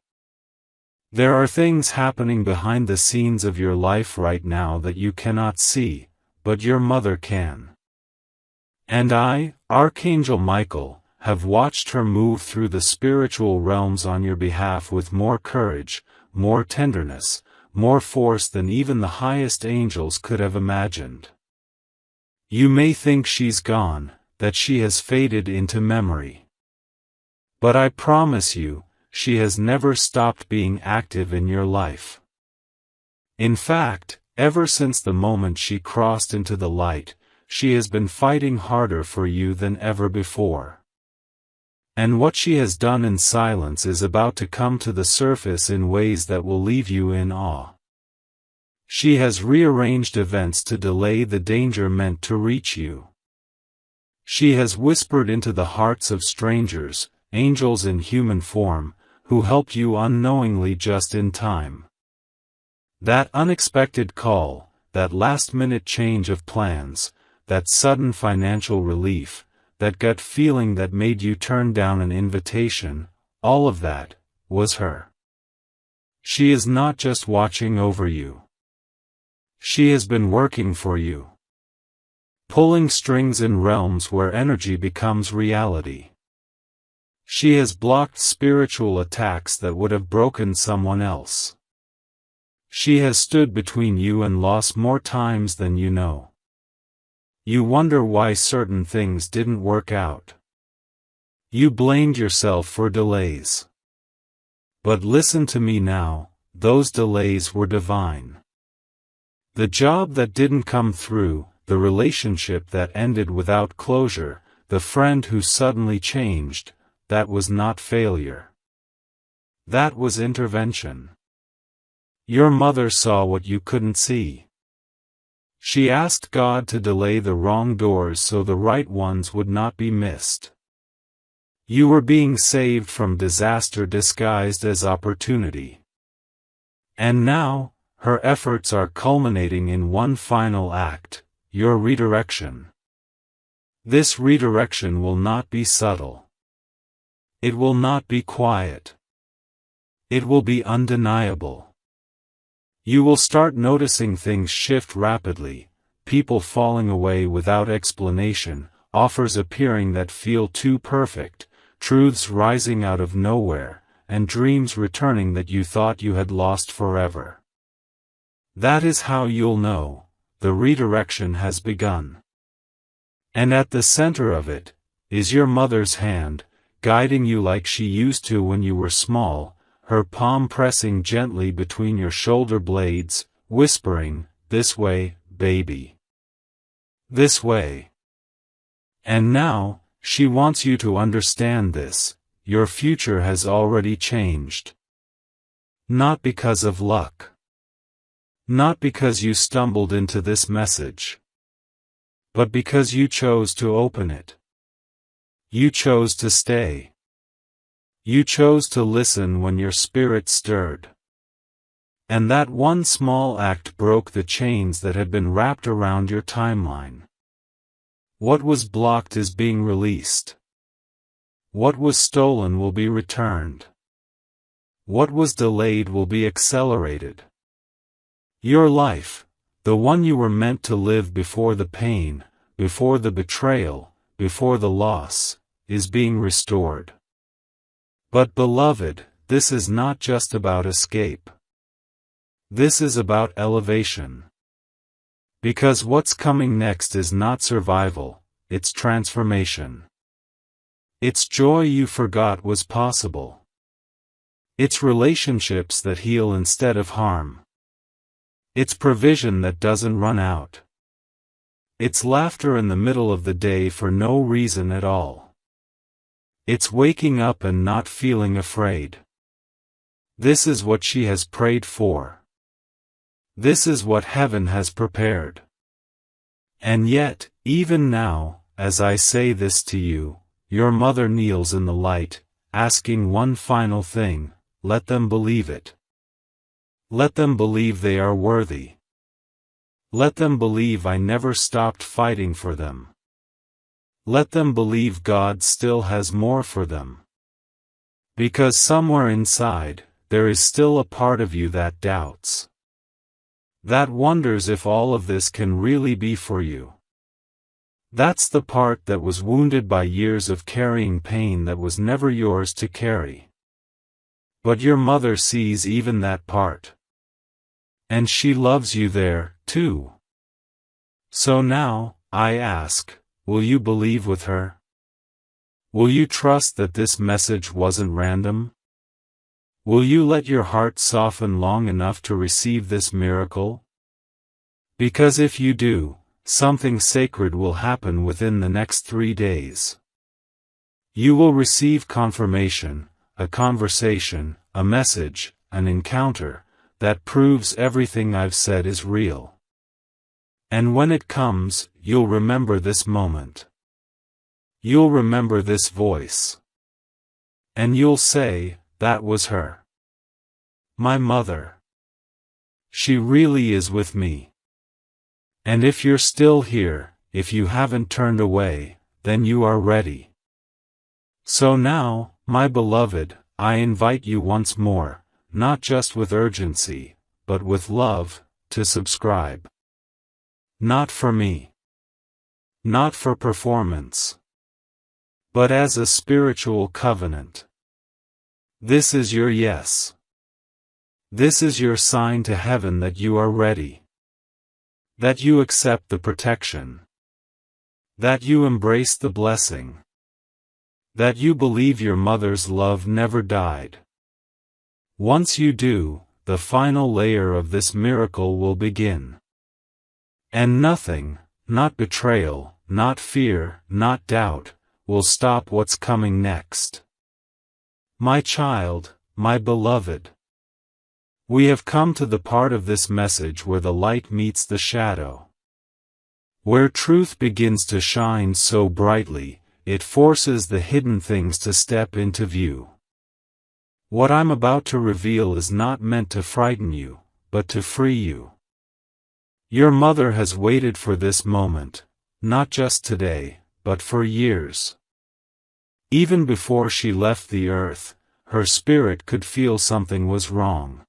A: There are things happening behind the scenes of your life right now that you cannot see, but your mother can. And I, Archangel Michael, have watched her move through the spiritual realms on your behalf with more courage, more tenderness, more force than even the highest angels could have imagined. You may think she's gone, that she has faded into memory. But I promise you, she has never stopped being active in your life. In fact, ever since the moment she crossed into the light, she has been fighting harder for you than ever before. And what she has done in silence is about to come to the surface in ways that will leave you in awe. She has rearranged events to delay the danger meant to reach you. She has whispered into the hearts of strangers, angels in human form, who helped you unknowingly just in time. That unexpected call, that last-minute change of plans, that sudden financial relief, that gut feeling that made you turn down an invitation, all of that, was her. She is not just watching over you. She has been working for you. Pulling strings in realms where energy becomes reality. She has blocked spiritual attacks that would have broken someone else. She has stood between you and loss more times than you know. You wonder why certain things didn't work out. You blamed yourself for delays. But listen to me now, those delays were divine. The job that didn't come through, the relationship that ended without closure, the friend who suddenly changed, that was not failure. That was intervention. Your mother saw what you couldn't see. She asked God to delay the wrong doors so the right ones would not be missed. You were being saved from disaster disguised as opportunity. And now, her efforts are culminating in one final act, your redirection. This redirection will not be subtle. It will not be quiet. It will be undeniable. You will start noticing things shift rapidly, people falling away without explanation, offers appearing that feel too perfect, truths rising out of nowhere, and dreams returning that you thought you had lost forever. That is how you'll know the redirection has begun. And at the center of it is your mother's hand, guiding you like she used to when you were small, her palm pressing gently between your shoulder blades, whispering, "This way, baby. This way." And now, she wants you to understand this: your future has already changed. Not because of luck. Not because you stumbled into this message. But because you chose to open it. You chose to stay. You chose to listen when your spirit stirred. And that one small act broke the chains that had been wrapped around your timeline. What was blocked is being released. What was stolen will be returned. What was delayed will be accelerated. Your life, the one you were meant to live before the pain, before the betrayal, before the loss, is being restored. But beloved, this is not just about escape. This is about elevation. Because what's coming next is not survival, it's transformation. It's joy you forgot was possible. It's relationships that heal instead of harm. It's provision that doesn't run out. It's laughter in the middle of the day for no reason at all. It's waking up and not feeling afraid. This is what she has prayed for. This is what heaven has prepared. And yet, even now, as I say this to you, your mother kneels in the light, asking one final thing: let them believe it. Let them believe they are worthy. Let them believe I never stopped fighting for them. Let them believe God still has more for them. Because somewhere inside, there is still a part of you that doubts. That wonders if all of this can really be for you. That's the part that was wounded by years of carrying pain that was never yours to carry. But your mother sees even that part. And she loves you there, too. So now, I ask, will you believe with her? Will you trust that this message wasn't random? Will you let your heart soften long enough to receive this miracle? Because if you do, something sacred will happen within the next 3 days. You will receive confirmation, a conversation, a message, an encounter, that proves everything I've said is real. And when it comes, you'll remember this moment. You'll remember this voice. And you'll say, that was her. My mother. She really is with me. And if you're still here, if you haven't turned away, then you are ready. So now, my beloved, I invite you once more, not just with urgency, but with love, to subscribe. Not for me. Not for performance. But as a spiritual covenant. This is your yes. This is your sign to heaven that you are ready. That you accept the protection. That you embrace the blessing. That you believe your mother's love never died. Once you do, the final layer of this miracle will begin. And nothing, not betrayal, not fear, not doubt, will stop what's coming next. My child, my beloved. We have come to the part of this message where the light meets the shadow. Where truth begins to shine so brightly, it forces the hidden things to step into view. What I'm about to reveal is not meant to frighten you, but to free you. Your mother has waited for this moment, not just today, but for years. Even before she left the earth, her spirit could feel something was wrong.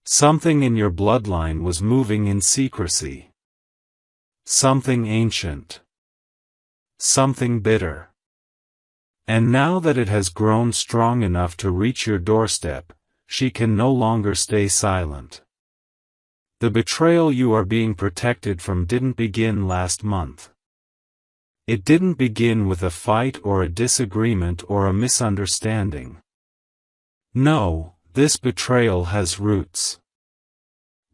A: Something in your bloodline was moving in secrecy. Something ancient. Something bitter. And now that it has grown strong enough to reach your doorstep, she can no longer stay silent. The betrayal you are being protected from didn't begin last month. It didn't begin with a fight or a disagreement or a misunderstanding. No, this betrayal has roots.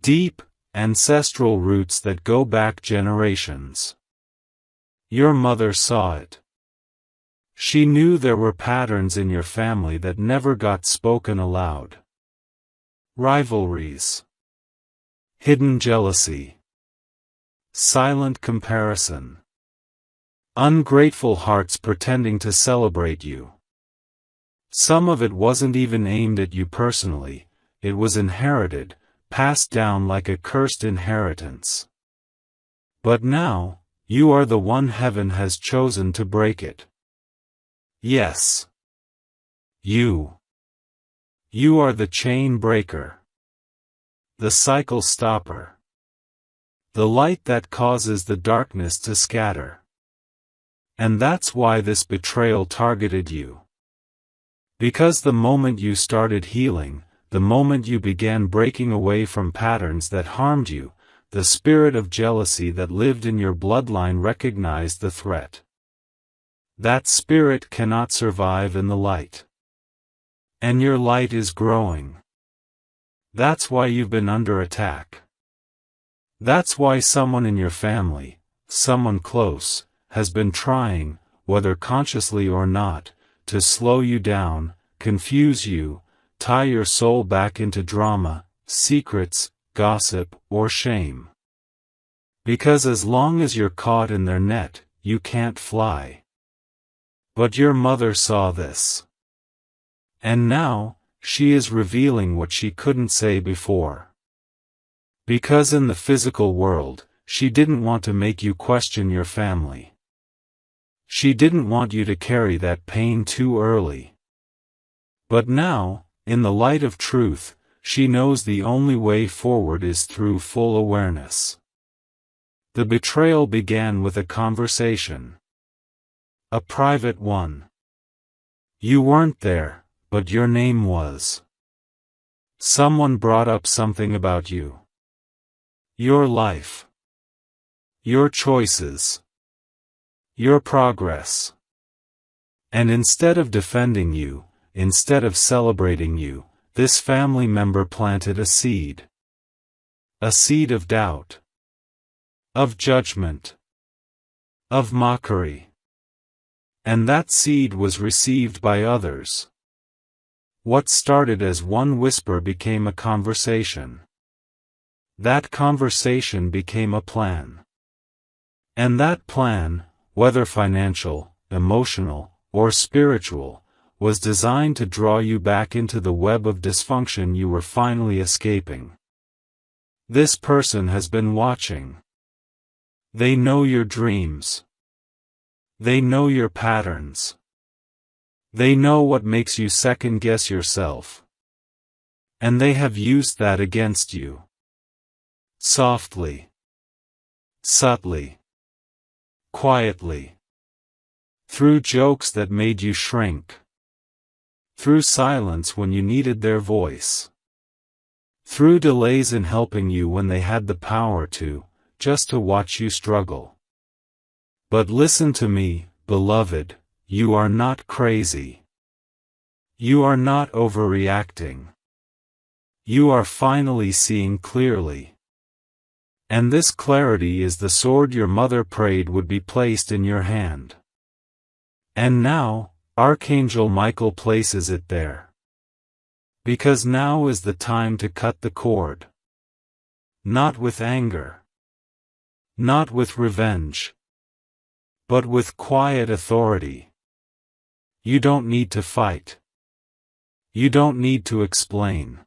A: Deep, ancestral roots that go back generations. Your mother saw it. She knew there were patterns in your family that never got spoken aloud. Rivalries. Hidden jealousy. Silent comparison. Ungrateful hearts pretending to celebrate you. Some of it wasn't even aimed at you personally, it was inherited, passed down like a cursed inheritance. But now, you are the one heaven has chosen to break it. Yes. You. You are the chain breaker. The cycle stopper. The light that causes the darkness to scatter. And that's why this betrayal targeted you. Because the moment you started healing, the moment you began breaking away from patterns that harmed you, the spirit of jealousy that lived in your bloodline recognized the threat. That spirit cannot survive in the light. And your light is growing. That's why you've been under attack. That's why someone in your family, someone close, has been trying, whether consciously or not, to slow you down, confuse you, tie your soul back into drama, secrets, gossip, or shame. Because as long as you're caught in their net, you can't fly. But your mother saw this. And now, she is revealing what she couldn't say before. Because in the physical world, she didn't want to make you question your family. She didn't want you to carry that pain too early. But now, in the light of truth, she knows the only way forward is through full awareness. The betrayal began with a conversation. A private one. You weren't there, but your name was. Someone brought up something about you. Your life. Your choices. Your progress. And instead of defending you, instead of celebrating you, this family member planted a seed. A seed of doubt. Of judgment. Of mockery. And that seed was received by others. What started as one whisper became a conversation. That conversation became a plan. And that plan, whether financial, emotional, or spiritual, was designed to draw you back into the web of dysfunction you were finally escaping. This person has been watching. They know your dreams. They know your patterns. They know what makes you second-guess yourself. And they have used that against you. Softly. Subtly. Quietly. Through jokes that made you shrink. Through silence when you needed their voice. Through delays in helping you when they had the power to, just to watch you struggle. But listen to me, beloved, you are not crazy. You are not overreacting. You are finally seeing clearly. And this clarity is the sword your mother prayed would be placed in your hand. And now, Archangel Michael places it there. Because now is the time to cut the cord. Not with anger. Not with revenge. But with quiet authority. You don't need to fight. You don't need to explain.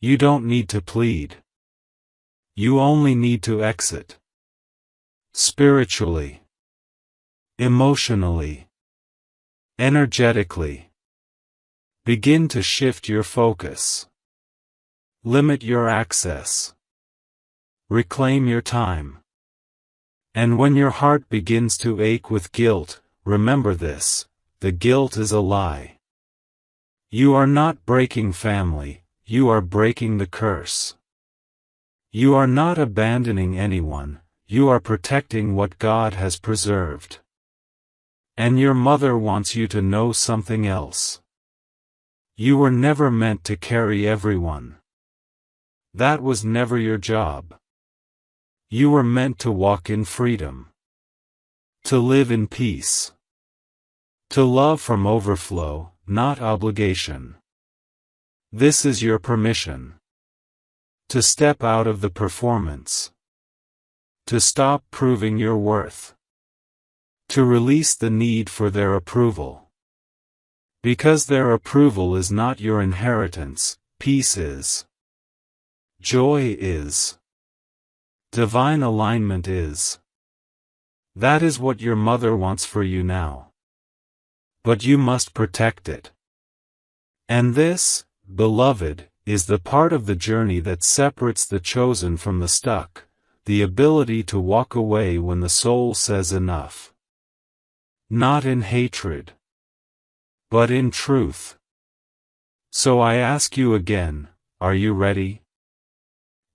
A: You don't need to plead. You only need to exit. Spiritually. Emotionally. Energetically. Begin to shift your focus. Limit your access. Reclaim your time. And when your heart begins to ache with guilt, remember this: the guilt is a lie. You are not breaking family, you are breaking the curse. You are not abandoning anyone, you are protecting what God has preserved. And your mother wants you to know something else. You were never meant to carry everyone. That was never your job. You were meant to walk in freedom. To live in peace. To love from overflow, not obligation. This is your permission. To step out of the performance. To stop proving your worth. To release the need for their approval. Because their approval is not your inheritance, peace is. Joy is. Divine alignment is. That is what your mother wants for you now. But you must protect it. And this, beloved, is the part of the journey that separates the chosen from the stuck, the ability to walk away when the soul says enough. Not in hatred, but in truth. So I ask you again, are you ready?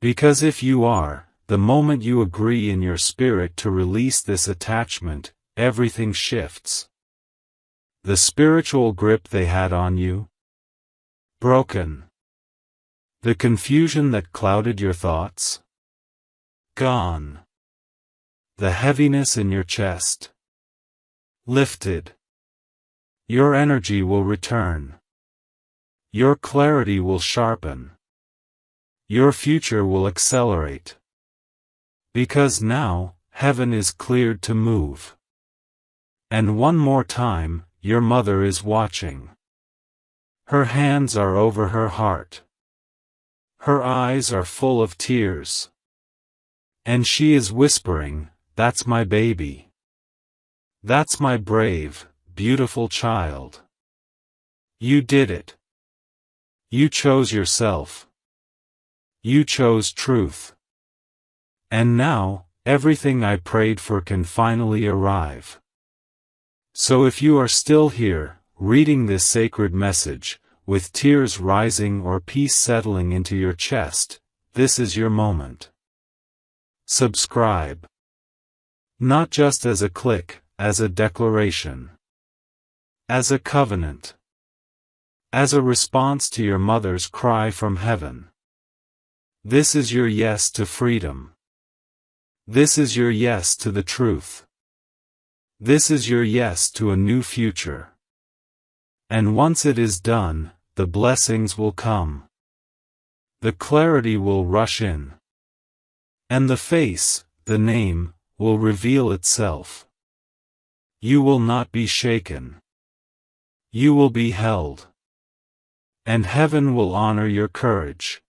A: Because if you are, the moment you agree in your spirit to release this attachment, everything shifts. The spiritual grip they had on you? Broken. The confusion that clouded your thoughts? Gone. The heaviness in your chest? Lifted. Your energy will return. Your clarity will sharpen. Your future will accelerate. Because now, heaven is cleared to move. And one more time, your mother is watching. Her hands are over her heart. Her eyes are full of tears. And she is whispering, "That's my baby. That's my brave, beautiful child. You did it. You chose yourself. You chose truth. And now, everything I prayed for can finally arrive." So if you are still here, reading this sacred message, with tears rising or peace settling into your chest, this is your moment. Subscribe. Not just as a click, as a declaration. As a covenant. As a response to your mother's cry from heaven. This is your yes to freedom. This is your yes to the truth. This is your yes to a new future. And once it is done, the blessings will come. The clarity will rush in. And the face, the name, will reveal itself. You will not be shaken. You will be held. And heaven will honor your courage.